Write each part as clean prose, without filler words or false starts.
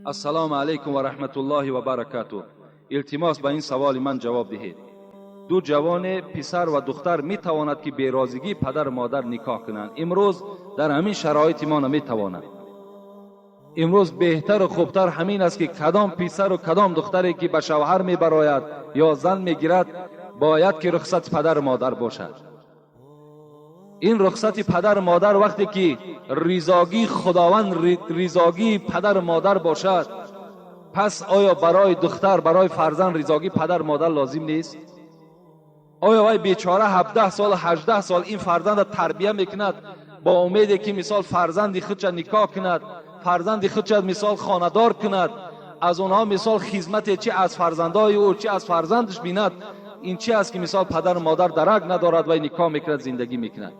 السلام علیکم و رحمت الله و برکاته. التماس به این سوال من جواب دهید. دو جوان پسر و دختر می تواند که به رازیگی پدر و مادر نکاح کنند. امروز در همین شرایط ما نمی توانند. امروز بهتر و خوبتر همین است که کدام پسر و کدام دختری که به شوهر می براید یا زن می گیرد باید که رخصت پدر و مادر باشد. این رخصت پدر و مادر وقتی که رضاگی خداوند رضاگی پدر و مادر باشد، پس آیا برای دختر برای فرزند رضاگی پدر و مادر لازم نیست؟ آیا وای بیچاره 17 سال 18 سال این فرزند تربیت میکند با امیدی که مثال فرزندی خودش نکاح کند، فرزندی خودش مثال خانه‌دار کند، از اونها مثال خدمت چه از فرزندای او چه از فرزندش بیند؟ این چی است که مثال پدر و مادر درک ندارد و نکاح میکند زندگی میکند؟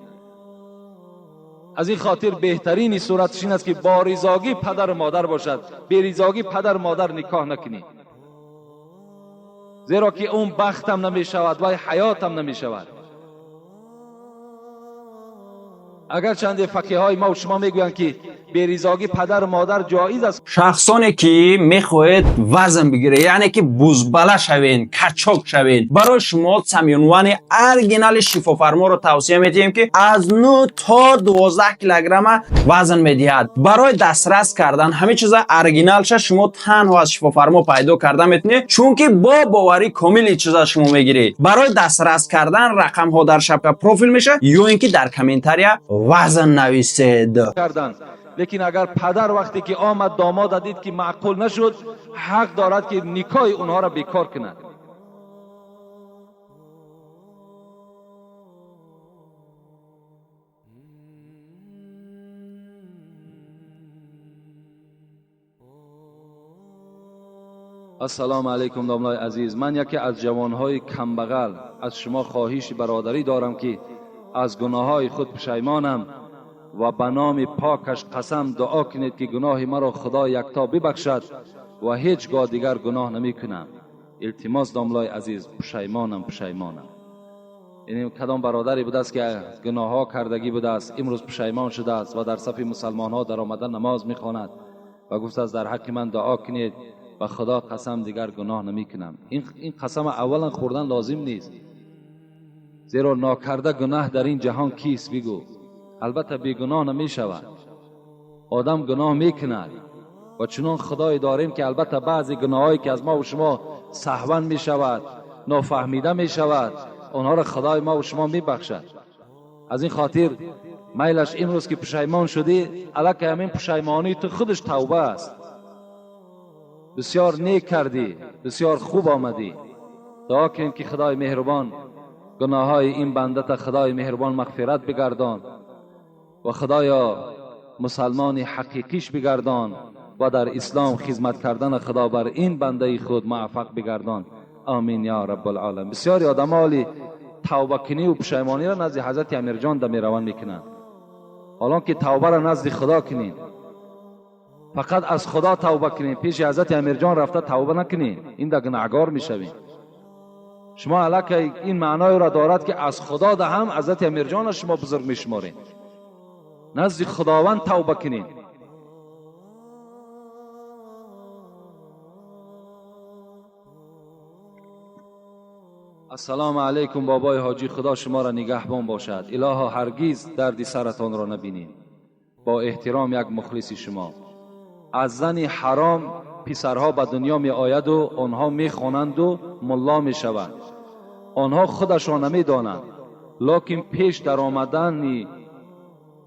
از این خاطر بهترین صورتش این است که با رضاگی پدر و مادر باشد، به رضاگی پدر و مادر نکاح نکنید، زیرا که اون بختم نمی شود و حیاتم نمی شود. اگر چند فقیه های ما و شما میگویند که به رضاگی پدر و مادر جایز است، شخصانی که میخواهید وزن بگیره، یعنی که بزبله شوین، کچاک شوین، برای شما سمیونوان ارگینال شفافرما رو توصیه میدیم که از 9 تا 12 کیلوگرم وزن میدهد. برای دسترس کردن همه چیز ارگینال شما تنها از شفافرما پیدا کرده میتونید، چون که با باوری کامل چیزا شما میگیرید. برای دسترس کردن رقم ها در شبکه پروفیل میشه یا اینکه در کامنتاری وزن نویسید. لیکن اگر پدر وقتی که آمد داماد دید که معقول نشد، حق دارد که نکاح اونها را بیکار کند. السلام علیکم داملای عزیز. من یکی از جوانهای کمبغل از شما خواهش برادری دارم که از گناههای خود پشیمانم و به نام پاکش قسم دعا کنید که گناه مرا خدا یکتا ببخشد و هیچگاه دیگر گناه نمی کنم. التماس داملای عزیز، پشیمانم. این کدام برادری بوده است که گناه ها کردگی بوده است، امروز پشیمان شده است و در صف مسلمان ها در آمدن نماز می خواند و گفته است در حق من دعا کنید و خدا قسم دیگر گناه نمی کنم. این قسم اولا خوردن لازم نیست، زیرا ناکرده گناه در این جهان کیست؟ بگو. البته بی گناه نمی شود، آدم گناه می کند و چنان خدای داریم که البته بعضی گناهایی که از ما و شما سهوا می شود، نافهمیده می شود، آنها را خدای ما و شما می بخشد. از این خاطر میلش امروز که پشیمان شدی، الک همین پشیمانی تو خودش توبه است. بسیار نیک کردی، بسیار خوب آمدی. دعا کن که خدای مهربان گناههای این بنده تا خدای مهربان مغفرت بگردان و خدایا مسلمان حقیقیش بگردان و در اسلام خدمت کردن خدا بر این بنده خود موفق بگردان. آمین یا رب العالمین. بسیاری آدمالی توبه کنی و پشیمانی را نزد حضرت امیر جان دمی روان میکنند، حالان که توبه را نزد خدا کنین، فقط از خدا توبه کنین، پیش حضرت امیر جان رفته توبه نکنین، این دا گناهگار میشوین. شما الک این معنای را دارد که از خدا ده هم حضرت امیر جان شما بزرگ میشمارین، نزد خداوند توبه کنین. السلام علیکم بابای حاجی، خدا شما را نگهبان باشد. الها هرگز درد سرتان را نبینید. با احترام یک مخلص شما. از زن حرام پسرها به دنیا می آید و آنها می خوانند و ملا می شوند. آنها خودشان نمی دانند، لکن پیش در آمدن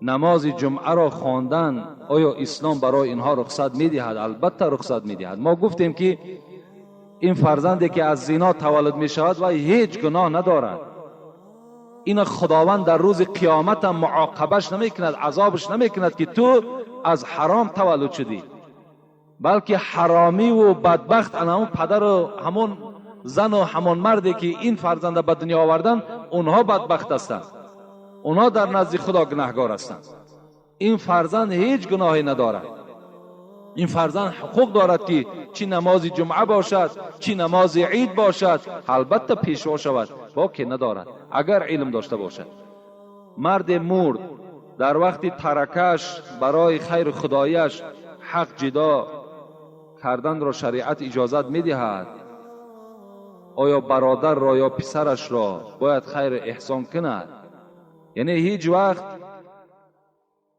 نماز جمعه را خواندن آیا اسلام برای اینها رخصت می دهد؟ البته رخصت می دهد. ما گفتیم که این فرزندی که از زنا تولد می شود و هیچ گناه ندارد، این خداوند در روز قیامت هم معاقبش نمی کند، عذابش نمی کند که تو از حرام تولد شدی، بلکه حرامی و بدبخت همون پدر و همون زن و همون مردی که این فرزند به دنیا آوردن، اونها بدبخت هستند، اونها در نزد خدا گناهگار هستند. این فرزند هیچ گناهی ندارد. این فرزند حقوق دارد که چی نماز جمعه باشد، چی نماز عید باشد، البته پیشوا شود، باکی ندارد اگر علم داشته باشد. مرد مرد در وقت ترکش برای خیر خدایش حق جدا کردن را شریعت اجازت میدهد، آیا برادر را یا پسرش را باید خیر احسان کند؟ یعنی هیچ وقت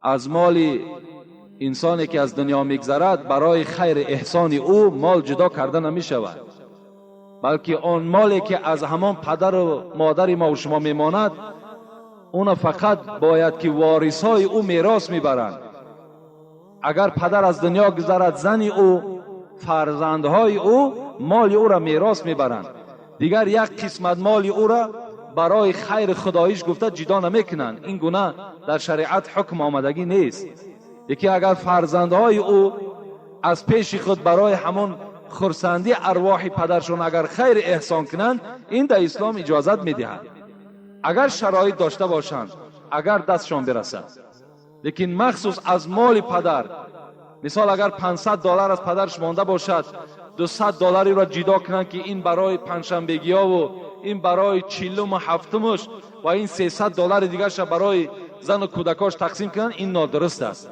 از مال انسانی که از دنیا میگذرد برای خیر احسان او مال جدا کرده نمی شود، بلکه آن مالی که از همان پدر و مادر ما و شما میماند اون فقط باید که وارثای او میراث میبرند. اگر پدر از دنیا گذرد، زن او، فرزندهای او مال او را میراث میبرند، دیگر یک قسمت مال او را برای خیر خداییش گفته جدا نمیکنند. این گونه در شریعت حکم آمدگی نیست. یکی اگر فرزندهای او از پیش خود برای همون خرسندی ارواح پدرشون اگر خیر احسان کنند، این در اسلام اجازت میدهد، اگر شرایط داشته باشند، اگر دستشان برسد. لیکن مخصوص از مال پدر، مثال اگر $500 از پدرش مانده باشد، $200 را جدا کنند که این برای پنجشنبگی ها و این برای چهلم و هفتمش و این $300 دیگرش برای زن و کودکاش تقسیم کنند، این نادرست است.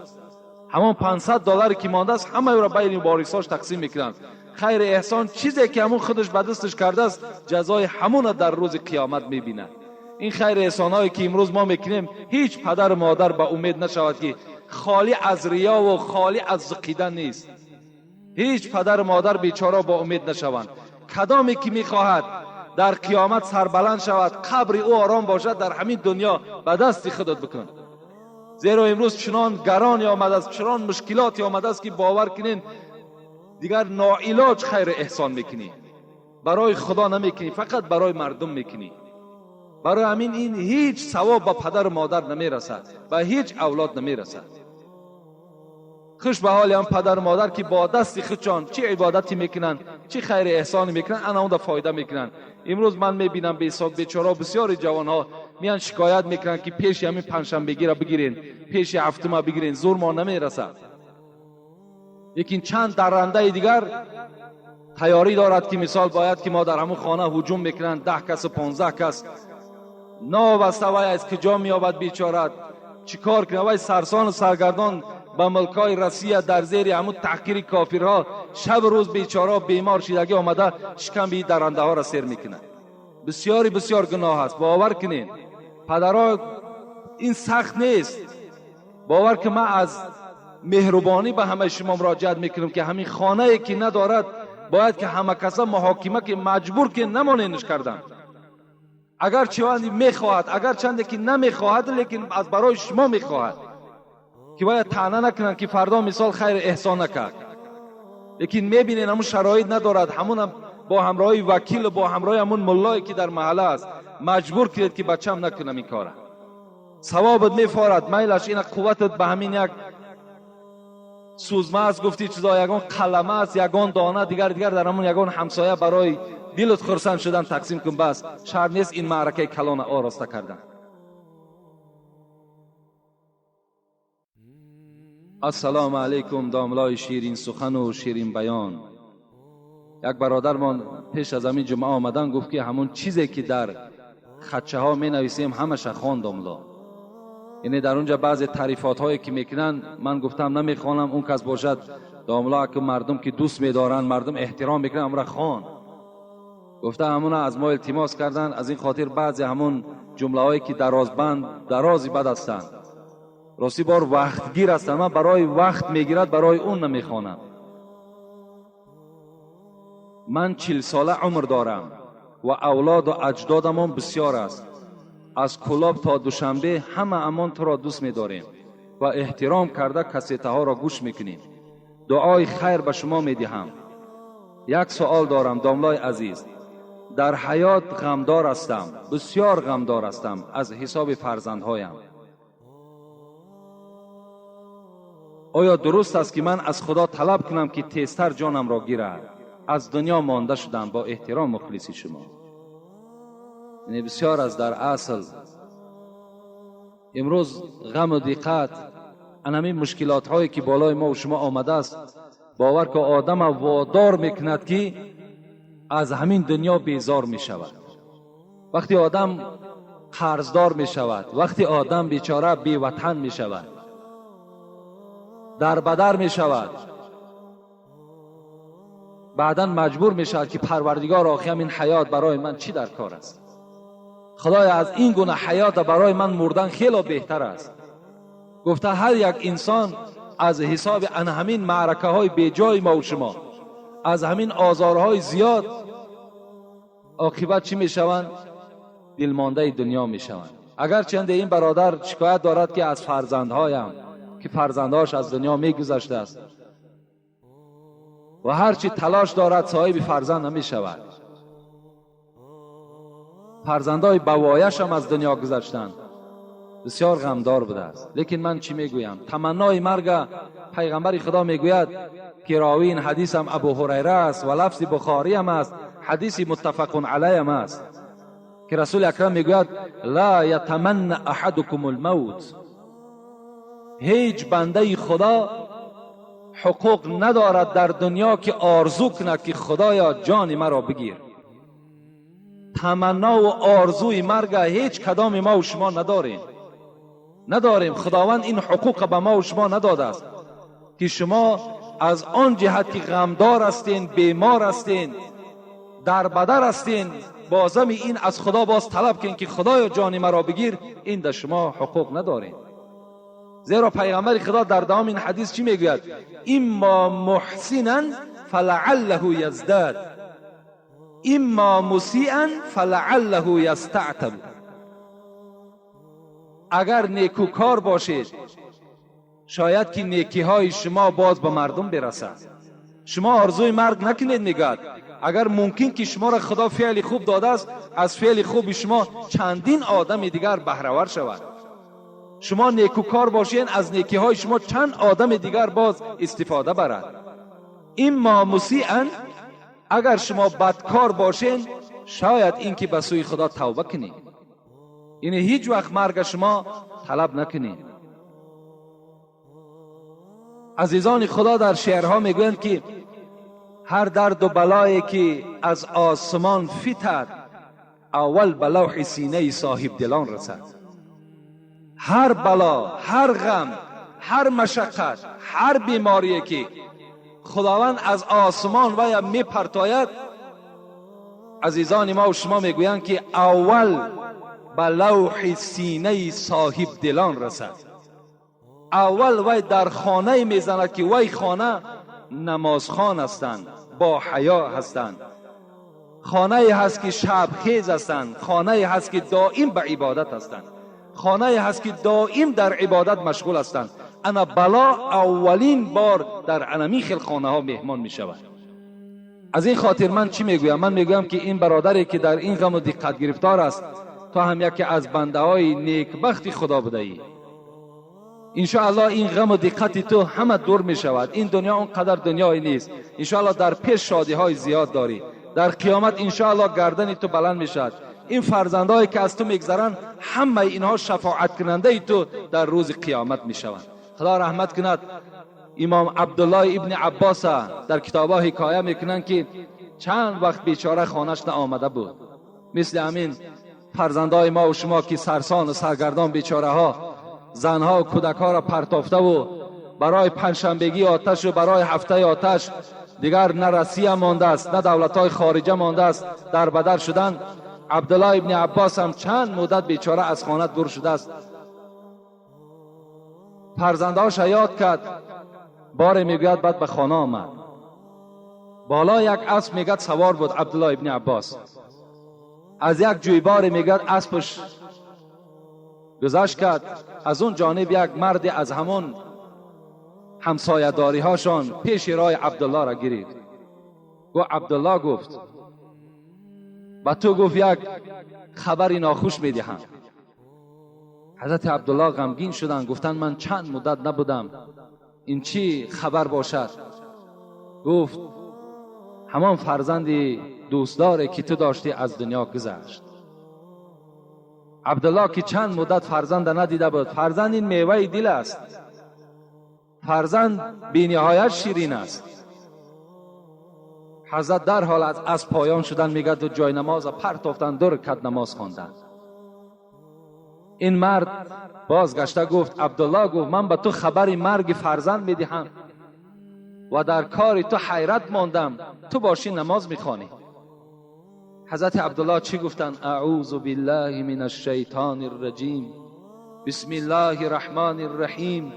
همون $500 که مانده است همه را بین وارثاش تقسیم میکنند. خیر احسان چیزی که همون خودش به دستش کرده است، جزای همون در روز قیامت میبیند. این خیر احسان هایی که امروز ما میکنیم، هیچ پدر و مادر به امید نشود که خالی از ریا و خالی از زقیدن نیست. هیچ پدر و مادر بیچاره با امید نشوند. کدامی که میخواهد در قیامت سربلند شود، قبر او آرام باشد، در همین دنیا به دست خودت بکن. زیرا امروز چنان گرانی آمده است، چنان مشکلاتی آمده است که باور کنین دیگر ناعلاج خیر احسان میکنی، برای خدا نمیکنی، فقط برای مردم میکنی. برای همین این هیچ ثواب به پدر و مادر نمیرسد و هیچ اولاد نمیرسد. خوش به حال هم پدر و مادر که با دست خودشان چه عبادتی میکنن، چه خیر احسانی میکنن، انا اون فایده میکنن. امروز من میبینم بیچاره بسیاری جوان ها میان شکایت میکنن که پیش همین پنجشنبگی را بگیرین، پیش هفتم بگیرین، زور ما نمیرسد. لیکن چند درنده دیگر تیاری دارد که مثال باید که ما در همون خانه هجوم میکنن، 10 کس و 15 کس ناوسته وای از کجا میابد بیچاره، چیکار کنه وای سرسان و سرگردان به ملکای روسیه در زیر همون تحقیر کافرها شب روز بیچاره بیمار شدگی آمده شکم درنده ها را سیر میکنه. بسیار گناه است. باور کنین پدرها این سخت نیست. باور که من از مهربانی به همه شما مراجعت میکنم که همین خانه که ندارد باید که همه کسا محاکمه که مجبور که نمانینش کردن. اگر چوانی میخواهد، اگر چنده که نمیخواهد، لیکن از برای شما میخواهد که باید طعنه نکنن که فردا مثال خیر احسان نکرد. لیکن میبینین همون شرایط ندارد، همون با همراهی وکیل و با همراهی همون ملایی که در محله است مجبور کرد که بچم نکنم این کاره. ثوابت میفارد، میلش این قوتت به همین یک سوزمه است، گفتی چیزا یگان قلمه است، یگان دانه دیگر در همون یگان همسایه برای دلت خرسند شدن تقسیم کن. بس شر نیست این معرکه کلان آراسته کردن. السلام علیکم داملای شیرین سخن و شیرین بیان. یک برادرمان پیش از همین جمعه آمدن گفت که همون چیزی که در خدشه ها می نویسیم همش خوان داملا، یعنی در اونجا بعضی تعریفات هایی که میکنن من گفتم نمیخوانم، اون کس باشد داملا که مردم که دوست میدارن، مردم احترام میکنن، امرا خوان. گفته همون از ما التماس کردن، از این خاطر بعضی همون جمله هایی که درازبند درازی بد هستند، راستی بار وقتگیر هستند، من برای وقت میگیرد برای اون نمیخوانم. من 40 ساله عمر دارم و اولاد و اجدادمان بسیار است. از کلاب تا دوشنبه همه امان تو را دوست می‌داریم و احترام کرده کسیته ها را گوش میکنیم. دعای خیر به شما میدهم. یک سوال دارم داملای عزیز، در حیات غمدار هستم، بسیار غمدار هستم از حساب فرزندهایم. آیا درست است که من از خدا طلب کنم که تیزتر جانم را گیرد؟ از دنیا مانده شدم. با احترام مخلصی شما. یعنی بسیار از در اصل امروز غم و دقت همین مشکلات هایی که بالای ما و شما آمده است، باور که آدم وادار میکند که از همین دنیا بیزار می شود. وقتی آدم قرضدار می شود، وقتی آدم بیچاره بی وطن می شود، در بدر می شود، بعدا مجبور می شود که پروردگار آخیم این حیات برای من چی در کار است؟ خدای از این گونه حیات برای من مردن خیلی بهتر است. گفته هر یک انسان از حساب ان همین معرکه های بی جای ما و شما، از همین آزارهای زیاد، عاقبت چی می شوند؟ دلمانده دنیا می شوند. اگر چند این برادر شکایت دارد که از فرزندهایم که فرزندهاش از دنیا می گذشته است و هرچی تلاش دارد صاحب فرزند نمی شود. فرزندهای بوایش هم از دنیا گذشتند، بسیار غمدار بوده است. لیکن من چی میگویم؟ تمنای مرگ پیغمبر خدا میگوید که راوی این حدیث هم ابو هریره است و لفظ بخاری هم است، حدیث متفق علیه هم است که رسول اکرم میگوید لا یتمنى احدکم الموت. هیچ بنده خدا حقوق ندارد در دنیا که آرزو کنه که خدایا جان مرا بگیر. تمنا و آرزوی مرگ هیچ کدام ما و شما نداریم. خداوند این حقوق به ما و شما نداده است که شما از آن جهت که غمدار هستین، بیمار هستین، در بدر هستین، بازم این از خدا باز طلب کن که خدایا جان مرا بگیر. این در شما حقوق ندارین. زیرا پیغمبر خدا در دوام این حدیث چی میگوید؟ اما محسنا فلعله یزداد اما مسیئا فلعله یستعتب. اگر نیکوکار باشید شاید که نیکی های شما باز به مردم برسد. شما آرزوی مرگ نکنید. نگاه اگر ممکن که شما را خدا فعل خوب داده است، از فعل خوب شما چندین آدم دیگر بهره‌ور شود. شما نیکوکار باشین، از نیکی های شما چند آدم دیگر باز استفاده برد. اما مسیئا، اگر شما بدکار باشین شاید این که به سوی خدا توبه کنید. یعنی هیچ وقت مرگ شما طلب نکنید. عزیزان خدا در شعرها میگویند که هر درد و بلایی که از آسمان فتد اول به لوح سینه صاحب دلان رسد. هر بلا، هر غم، هر مشقت، هر بیماری که خداوند از آسمان و میپرتاید، عزیزان ما و شما میگویند که اول به لوح سینه صاحب دلان رسد. اول وی در خانه میزند که وی خانه نمازخوان هستند، با حیا هستند، خانه هست که شب خیز هستند، خانه هست که دائم به عبادت هستند، خانه هست که دائم در عبادت مشغول هستند. انا بلا اولین بار در انمی خانه ها مهمان می شود. از این خاطر من چی میگویم؟ من میگویم که این برادری که در این غم و دقت گرفتار است، تو هم یکی از بنده های نیکبخت خدا بوده ای. انشاءالله این غم و دقت تو همه دور می شود. این دنیا اونقدر دنیایی نیست. انشاءالله در پیش شادی های زیاد داری. در قیامت انشاءالله گردن تو بلند می شود. این فرزندایی که از تو میگذرن همه اینها شفاعت کننده تو در روز قیامت می شوند. خدا رحمت کند. امام عبدالله ابن عباس در کتابا حکایه میکنند که چند وقت بیچاره خانه‌اش آمده بود. مثل همین فرزندای ما و شما که سرسان و سرگردان بیچاره ها، زنها و کودک ها را پرتافته و برای پنجشنبگی آتش و برای هفته آتش دیگر نه روسیه مانده است نه دولت های خارجه مانده است، در بدر شدن. عبدالله ابن عباس هم چند مدت بیچاره از خانه دور شده است. فرزندهاش یاد کرد، بار میگوید بعد به خانه آمد. بالا یک اسب میگد سوار بود عبدالله ابن عباس. از یک جویبار میگد اسبش گذشت کرد. از اون جانب یک مرد از همون همسایه‌داری هاشان پیش راه عبدالله را گرفت. گفت عبدالله گفت با تو گفت یک خبری ناخوش میدهم. حضرت عبدالله غمگین شدند، گفتند من چند مدت نبودم، این چی خبر باشد؟ گفت همان فرزند دوستداری که تو داشتی از دنیا گذشت. عبدالله که چند مدت فرزند ندیده بود، فرزند این میوه دل است، فرزند بی نهایت شیرین است. حضرت در حال از پایان شدن میگه دو جای نماز پرتافتن، دو رکعت نماز خواندن. این مرد بازگشته گفت عبدالله گفت من به تو خبری مرگ فرزند میدهم. و در کار تو حیرت ماندم، تو باشی نماز میخوانی. حضرت عبدالله چی گفتن؟ اعوذ بالله من الشیطان الرجیم، بسم الله الرحمن الرحیم،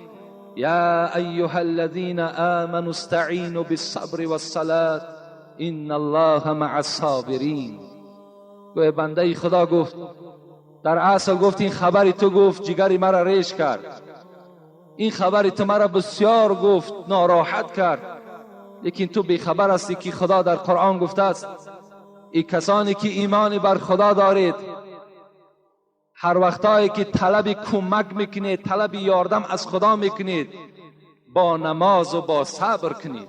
یا ایها الذین آمنوا استعینوا بالصبر والصلاة ان الله مع الصابرین. گویا بنده خدا گفت، در اصل گفت این خبری تو گفت جگری مرا ریش کرد، این خبری تو مرا بسیار گفت ناراحت کرد، لیکن تو بیخبر هستی که خدا در قرآن گفته است ای کسانی که ایمان بر خدا دارید، هر وقتایی که طلب کمک میکنید، طلب یاردم از خدا میکنید، با نماز و با صبر کنید،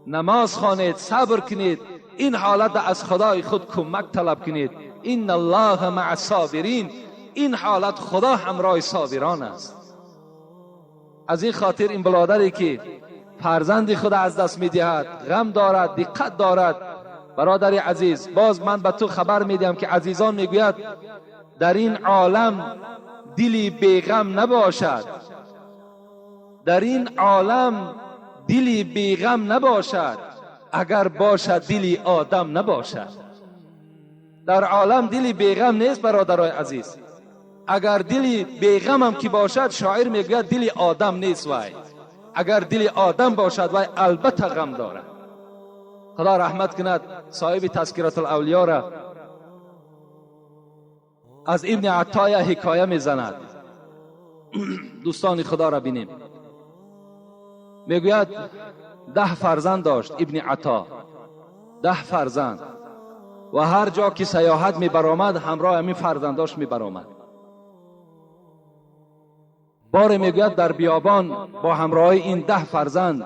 نماز خوانید، صبر کنید، این حالت از خدای خود کمک طلب کنید. ان الله مع الصابرین، این حالت خدا همراه صابران است. از این خاطر این برادری که فرزند خود از دست میدهد، غم دارد، دقت دارد، برادر عزیز، باز من به تو خبر میدم که عزیزان میگوید در این عالم دلی بیغم نباشد، در این عالم دلی بیغم نباشد، اگر باشد دلی آدم نباشد. در عالم دلی بیغم نیست برادرای عزیز، اگر دلی بیغم هم که باشد، شاعر میگوید دلی آدم نیست وای، اگر دلی آدم باشد وای البته غم دارد. خدا رحمت کند صاحب تذکرة الاولیاء را. از ابن عطا حکایه میزند، دوستان خدا را بینیم. میگوید 10 فرزند داشت ابن عطا، 10 فرزند، و هر جا که سیاحت میبرآمد همراه همین فرزنداش میبرآمد. بار میگوید در بیابان با همراه این 10 فرزند،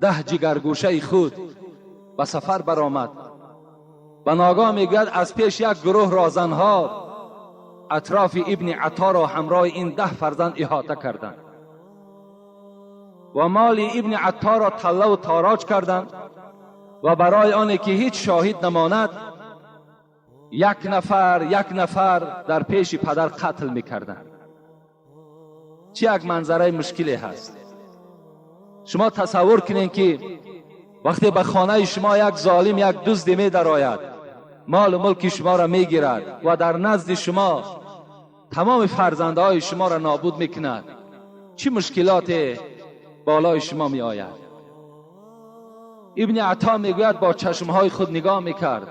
10 جگرگوشه خود به سفر برآمد. و ناگاه میگوید از پیش یک گروه رازنها اطراف ابن عطا را همراه این 10 فرزند احاطه کردند و مال ابن عطا را تله و تاراج کردند و برای آنه که هیچ شاهد نماند، یک نفر در پیش پدر قتل میکردند. چه یک منظره مشکلی هست. شما تصور کنین که وقتی به خانه شما یک ظالم، یک دزد می درآید، مال و ملک شما را میگیرد و در نزد شما تمام فرزندهای شما را نابود میکند، چه مشکلات بالای شما می آید. ابن عطا میگوید با چشمهای خود نگاه میکرد،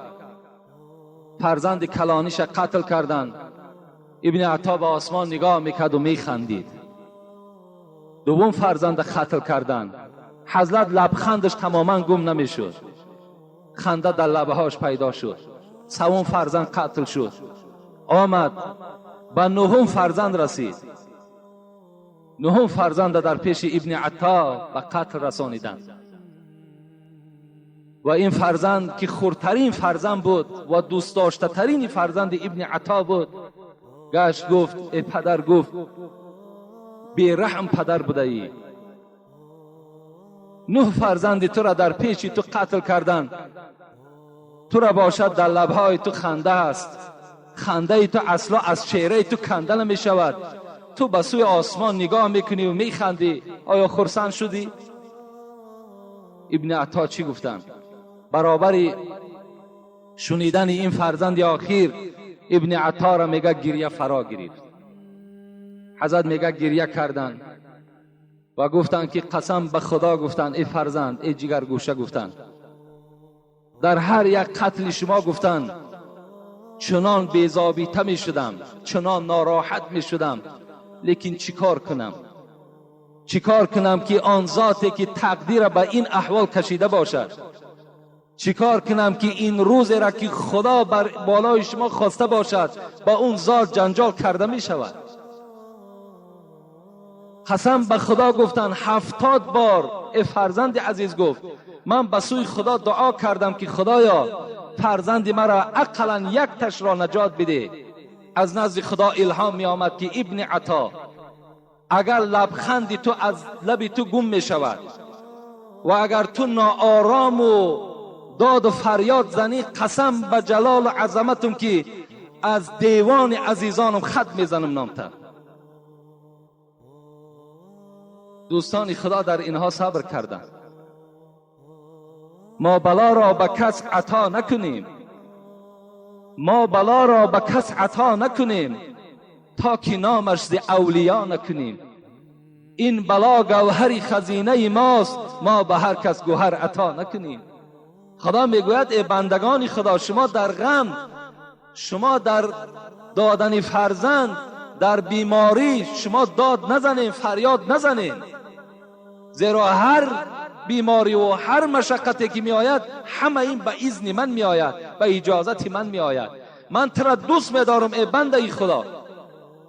فرزند کلانیش قتل کردند. ابن عطا به آسمان نگاه میکرد و میخندید. دوم فرزند قتل کردند. حضرت لبخندش تماما گم نمیشد، خنده در لبهاش پیدا شد. سوم فرزند قتل شد، آمد به 9م فرزند رسید. 9م فرزند در پیش ابن عطا به قتل رسانیدند. و این فرزند که خردترین فرزند بود و دوست داشته ترین فرزند ابن عطا بود، گشت گفت ای پدر، گفت بی رحم پدر بوده ای، 9 فرزند تو را در پیش تو قتل کردند، تو را باشد در لبهای تو خنده است، خنده تو اصلا از چهره تو کنده نمی شود، تو به سوی آسمان نگاه میکنی و میخندی، آیا خرسند شدی؟ ابن عطا چی گفتند؟ برابر شنیدن این فرزند آخر، ابن عطا را میگه گریه فرا گرفت. حضرت میگه گریه کردند و گفتند که قسم به خدا، گفتند ای فرزند، ای جگرگوشه، گفتند در هر یک قتل شما، گفتند چنان بی‌ضابطه می شدم، چنان ناراحت می شدم، لیکن چیکار کنم که آن ذاتی که تقدیر به این احوال کشیده باشد، چیکار کنم که این روز را که خدا بر بالای شما خواسته باشد با اون ذات جنجال کرده می شود. قسم به خدا، گفتند 70 بار ای فرزند عزیز، گفت من به سوی خدا دعا کردم که خدایا فرزند مرا اقلا یک تش را نجات بده. از نزد خدا الهام می آمد که ابن عطا، اگر لبخند تو از لب تو گم می شود و اگر تو ناآرام و داد و فریاد زنی، قسم به جلال و عظمتم که از دیوان عزیزانم خط می زنم نامتر. دوستان خدا در اینها صبر کردند. ما بلا را به کس عطا نکنیم، ما بلا را به کس عطا نکنیم تا که نامش ز اولیا نکنیم. این بلا گوهر خزینه ماست، ما به هر کس گوهر عطا نکنیم. خدا میگوید ای بندگان خدا، شما در غم، شما در دادن فرزند، در بیماری شما داد نزنین، فریاد نزنین، زیرا هر بیماری و هر مشقتی که می آید همه این به اذن من می آید، به اجازت من می آید. من تو را دوست می دارم ای بنده خدا،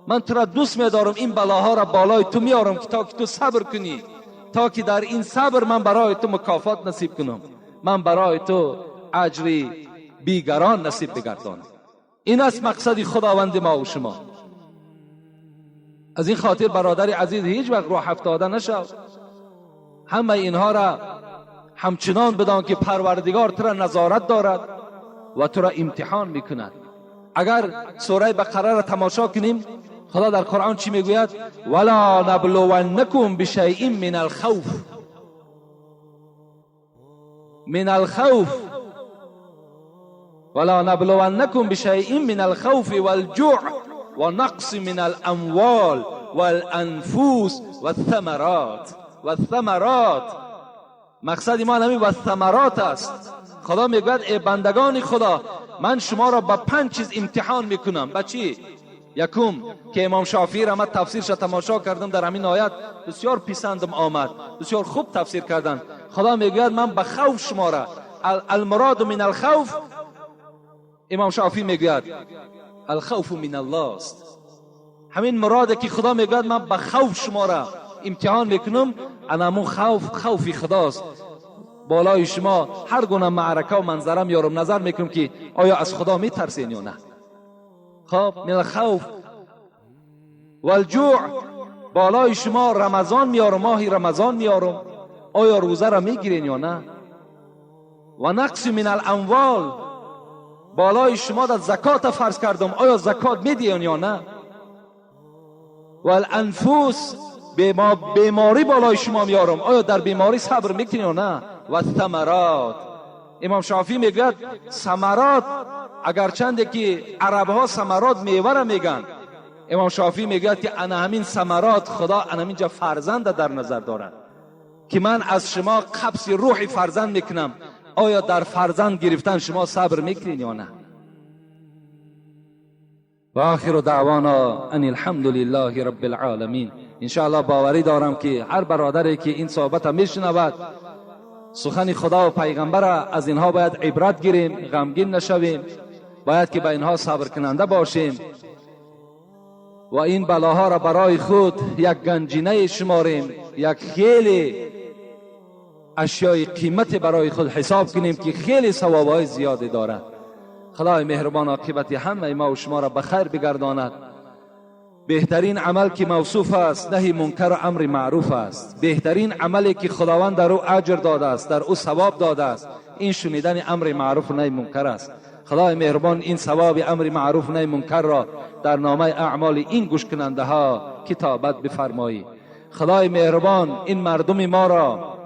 من تو را دوست می دارم. این بلاها را بالای تو می آرم تا که تو صبر کنی، تا که در این صبر من برای تو مکافات نصیب کنم، من برای تو اجری بیگران نصیب بگردانم. این است مقصد خداوند ما و شما. از این خاطر برادر عزیز هیچ وقت راه افتاده نشو. همه اینها را همچنان بدان که پروردگار تو را نظارت دارد و تو را امتحان میکند. اگر سوره بقره را تماشا کنیم، خدا در قرآن چی میگوید؟ ولا نبلونکم بشیء من الخوف، من الخوف، ولا نبلونکم بشیء من الخوف والجوع ونقص من الاموال والانفس والثمرات. والثمرات، مقصد ما همین والثمرات است. خدا میگوید ای بندگان خدا، من شما را با 5 چیز امتحان میکنم. با چی؟ یکم که امام شافعی را من تفسیرش تماشا کردم، در همین آیت بسیار پسندم آمد، بسیار خوب تفسیر کردن. خدا میگوید من به خوف شما را، المراد من الخوف، امام شافعی میگوید الخوف من الله است. همین مراده که خدا میگوید من به خوف شما را امتحان میکنم، انمون خوف خداست. بالای شما هر گونه معرکه و منظره میارم، نظر میکنم که آیا از خدا میترسین یا نه. خب من الخوف والجوع، بالای شما رمضان میارم، ماهی رمضان میارم، آیا روزه را میگیرین یا نه. و نقص من الاموال، بالای شما در زکات فرض کردم، آیا زکات میدین یا نه. و الانفس، بیماری بالای شما میارم، آیا در بیماری صبر میکنین یا نه. و ثمرات، امام شافعی میگوید ثمرات، اگرچنده که عرب ها ثمرات میوه را میگن، امام شافعی میگوید که انا همین ثمرات خدا انا همینجا فرزند در نظر دارد، که من از شما قبض روح فرزند میکنم، آیا در فرزند گرفتن شما صبر میکنین یا نه. و آخر دعوانا ان الحمد لله رب العالمین. انشاءالله باوری دارم که هر برادری که این صحبت میشنود، سخن خدا و پیغمبر، از اینها باید عبرت گیریم، غمگین نشویم، باید که به اینها صبر کننده باشیم و این بلاها را برای خود یک گنجینه شماریم، یک خیلی اشیای قیمت برای خود حساب کنیم که خیلی ثوابهای زیادی دارد. خدای مهربان عاقبت همه ما و شما را بخیر بگرداند. بهترین عمل که موصوف است نهی منکر و امر معروف است. بهترین عملی که خداوند در او اجر داده است، در او ثواب داده است، این شنیدن امر معروف و نهی منکر است. خدای مهربان این ثواب امر معروف و نهی منکر را در نامه اعمال این گوش کننده ها کتابت بفرمایی. خدای مهربان این مردم ما را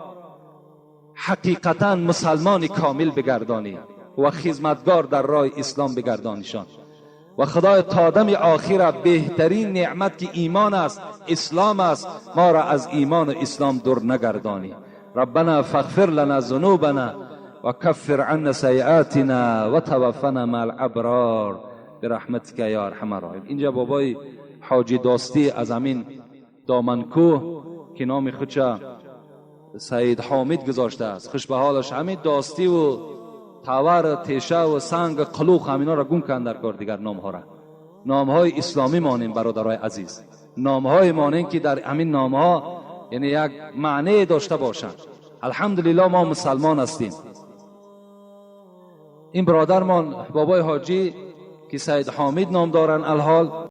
حقیقتا مسلمان کامل بگردانی و خدمتگار در راه اسلام بگردانیشان. و خدای تا دم آخر بهترین نعمت که ایمان است، اسلام است، ما را از ایمان و اسلام دور نگردانی. ربنا فاغفر لنا ذنوبنا و کفر عنا سیئاتنا و توفنا مع الابرار برحمتک یا ارحم الراحمین. اینجا بابای حاجی داستی از همین دامنکوه که نام خودش سید حامد گذاشته است، خوش به حالش، همین داستی و تاور، تیشه و سنگ، قلوق، همینا را گم کن در کار دیگر. نامها را نامهای اسلامی مانیم برادرای عزیز، نامهای مانیم که در همین نامها یعنی یک معنی داشته باشند. الحمدلله ما مسلمان هستیم. این برادرمان بابای حاجی که سید حامد نام دارن الحال